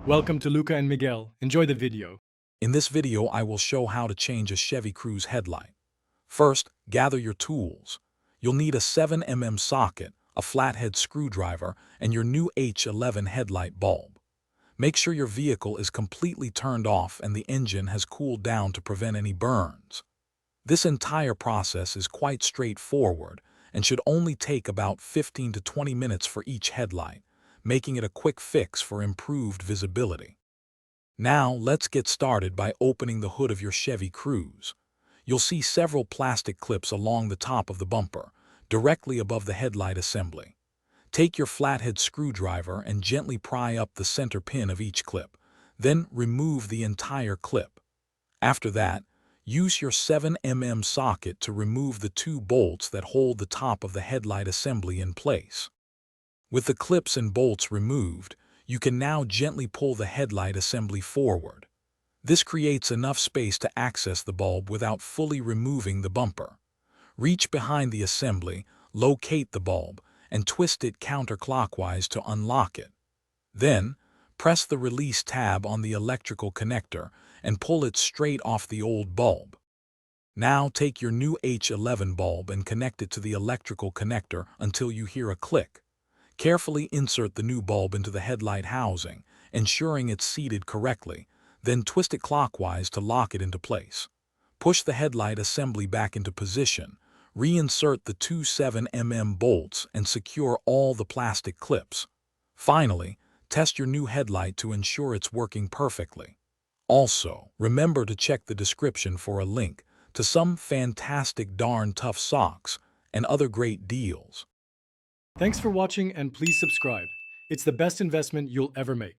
Welcome to Luca and Miguel. Enjoy the video. In this video, I will show how to change a Chevy Cruze headlight. First, gather your tools. You'll need a 7mm socket, a flathead screwdriver, and your new H11 headlight bulb. Make sure your vehicle is completely turned off and the engine has cooled down to prevent any burns. This entire process is quite straightforward and should only take about 15 to 20 minutes for each headlight, making it a quick fix for improved visibility. Now, let's get started by opening the hood of your Chevy Cruze. You'll see several plastic clips along the top of the bumper, directly above the headlight assembly. Take your flathead screwdriver and gently pry up the center pin of each clip, then remove the entire clip. After that, use your 7mm socket to remove the two bolts that hold the top of the headlight assembly in place. With the clips and bolts removed, you can now gently pull the headlight assembly forward. This creates enough space to access the bulb without fully removing the bumper. Reach behind the assembly, locate the bulb, and twist it counterclockwise to unlock it. Then, press the release tab on the electrical connector and pull it straight off the old bulb. Now take your new H11 bulb and connect it to the electrical connector until you hear a click. Carefully insert the new bulb into the headlight housing, ensuring it's seated correctly, then twist it clockwise to lock it into place. Push the headlight assembly back into position, reinsert the two 7mm bolts and secure all the plastic clips. Finally, test your new headlight to ensure it's working perfectly. Also, remember to check the description for a link to some fantastic darn tough socks and other great deals. Thanks for watching and please subscribe. It's the best investment you'll ever make.